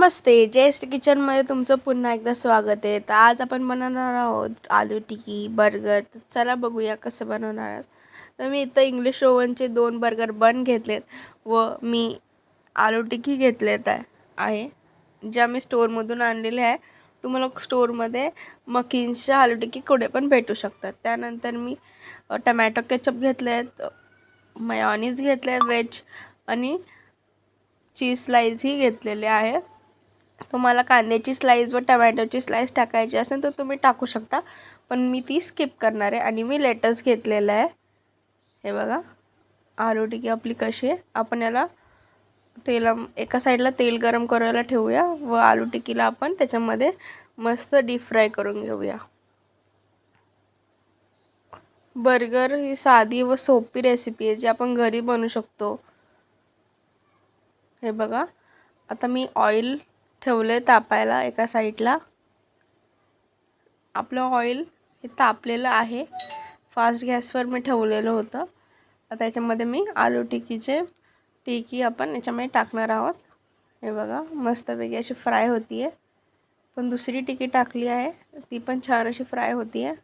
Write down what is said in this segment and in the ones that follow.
नमस्ते, जय श्री किचनमध्ये तुमचं पुन्हा एकदा स्वागत आहे. तर आज आपण बनवणार आहोत आलू टिक्की बर्गर. तर चला बघूया कसं बनवणार आहोत. तर मी इथं इंग्लिश ओव्हनचे 2 बर्गर बन घेतलेत व मी आलू टिक्की घेतलेत आहे ज्या मी स्टोअरमधून आणलेल्या आहे. तुम्हाला स्टोअरमध्ये मकीन्सच्या आलू टिक्की कुठे पण भेटू शकतात. त्यानंतर मी टमॅटो केचप घेतलेत, मेयोनीज घेतले व्हेज आणि चीज स्लाइसही घेतलेले आहे. तुम्हाला कांद्याची स्लाइस व टमॅटोची स्लाइस टाकायची असेल तर तुम्ही टाकू शकता, पण मी ती स्किप करणार आहे. आणि मी लेटस घेतलेला आहे. हे बघा आलू टिक्की आपली कशी आहे. आपण याला एका साईडला तेल गरम करायला ठेवूया व आलू टिक्कीला आपण त्याच्यामध्ये मस्त डीप फ्राय करून घेऊया. बर्गर ही साधी व सोपी रेसिपी आहे जी आपण घरी बनवू शकतो. हे बघा आता मी ऑइल ठेवले तापायला एका साईडला. आपलं ऑइल हे तापलेलं आहे. फास्ट गॅसवर मी ठेवलेलं होतं. आता याच्यामध्ये मी आलू टिक्की आपण याच्यामध्ये टाकणार आहोत. हे बघा मस्तपैकी अशी फ्राय होती आहे. पण दुसरी टिक्की टाकली आहे ती पण छान अशी फ्राय होती आहे.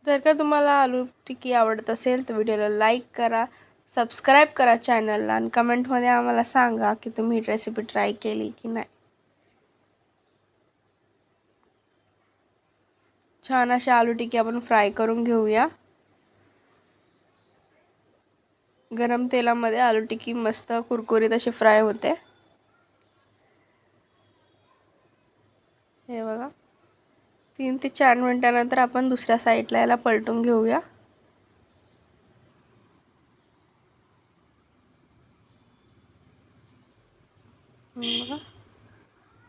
जर का तुम्हाला आलू टिक्की आवडत असेल तर व्हिडिओला लाईक करा, सबस्क्राईब करा चॅनलला आणि कमेंटमध्ये आम्हाला सांगा की तुम्ही रेसिपी ट्राय केली की नाही. छान अशी आलू टिक्की आपण फ्राय करून घेऊया. गरम तेलामध्ये आलू टिक्की मस्त कुरकुरीत अशी फ्राय होते. हे बघा 3 ते 4 मिनिटानंतर आपण दुसऱ्या साईडला याला पलटून घेऊया. बघा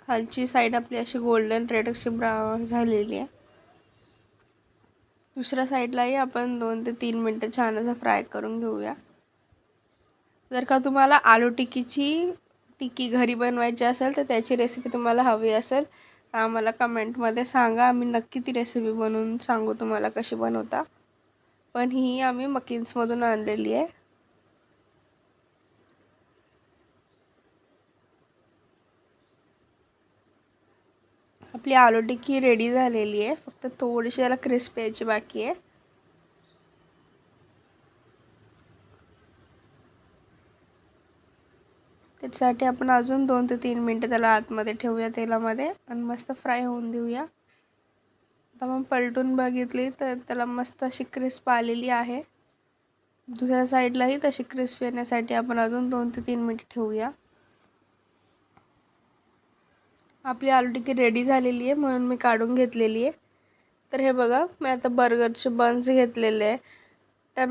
खालची साईड आपली अशी गोल्डन रेड अशी ब्राऊन झालेली आहे. दुसऱ्या साईडलाही आपण 2 ते 3 मिनिटं छान असं फ्राय करून घेऊया. जर का तुम्हाला आलू टिक्की घरी बनवायची असेल तर त्याची रेसिपी तुम्हाला हवी असेल तर आम्हाला कमेंटमध्ये सांगा. आम्ही नक्की ती रेसिपी बनवून सांगू तुम्हाला कशी बनवता. पण ही आम्ही मकीन्समधून आणलेली आहे. आपली आलू टिक्की रेडी झालेली आहे. फक्त थोडीशी याला क्रिस्प यायची बाकी आहे. त्याच्यासाठी आपण अजून 2 ते 3 मिनिटं त्याला आतमध्ये ठेवूया तेलामध्ये आणि मस्त फ्राय होऊन देऊया. आता मग पलटून बघितली तर त्याला मस्त अशी क्रिस्प आलेली आहे. दुसऱ्या साईडलाही तशी क्रिस्प येण्यासाठी आपण अजून 2 ते 3 मिनिटं ठेवूया. आपली आलू टिक्की रेडी झालेली आहे म्हणून मी काढून घेतलेली आहे. तर हे बघा मी आता बर्गरचे बन्स घेतलेले आहे,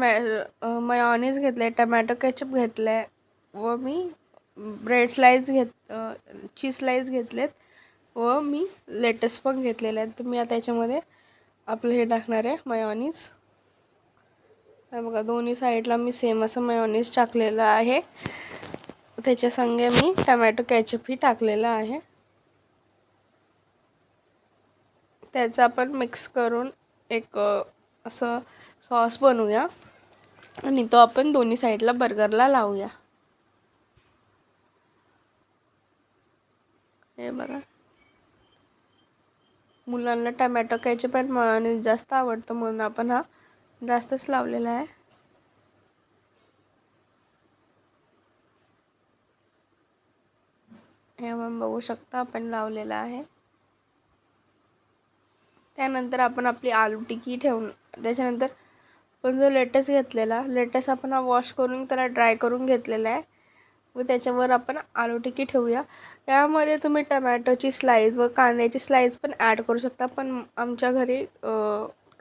मेयोनीज घेतले आहे, टमॅटो केचप घेतलं आहे व मी ब्रेड स्लाइस चीज स्लाइस घेतलेत व मी लेटस पण घेतलेले आहेत. तर मी आता याच्यामध्ये आपलं हे टाकणार आहे मेयोनीज. हे बघा दोन्ही साईडला मी सेम असं मेयोनीज टाकलेलं आहे. त्याच्या संगे मी टमॅटो केचपही टाकलेला आहे. त्याचं आपण मिक्स करून एक असं सॉस बनवूया आणि तो आपण दोन्ही साईडला बर्गरला लावूया. हे बघा मुलांना टमॅटो केचप आणि मेयोनीज जास्त आवडतं म्हणून आपण हा जास्तच लावलेला आहे. हे आपण बघू शकता आपण लावलेला आहे. त्यानंतर आपण आपली आलू टिक्की ठेवून त्याच्यानंतर आपण जो लेटस आपण वॉश करून त्याला ड्राय करून घेतलेला आहे व त्याच्यावर आपण आलू टिक्की ठेवूया. यामध्ये तुम्ही टमॅटोची स्लाइस व कांद्याची स्लाइस पण ॲड करू शकता, पण आमच्या घरी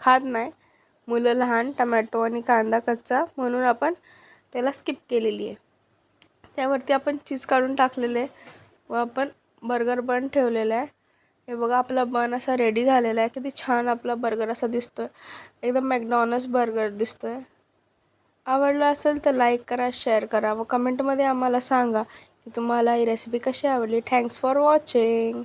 खात नाही मुलं लहान टमॅटो आणि कांदा कच्चा, म्हणून आपण त्याला स्किप केलेली आहे. त्यावरती आपण चीज काढून टाकलेले आहे व आपण बर्गर बन ठेवलेला आहे. हे बघा आपला बन असा रेडी झालेला आहे. किती छान आपला बर्गर असा दिसतोय, एकदम मॅकडॉनल्ड्स बर्गर दिसतोय. आवडला असेल तर लाईक करा, शेअर करा व कमेंटमध्ये आम्हाला सांगा की तुम्हाला ही रेसिपी कशी आवडली. Thanks for watching.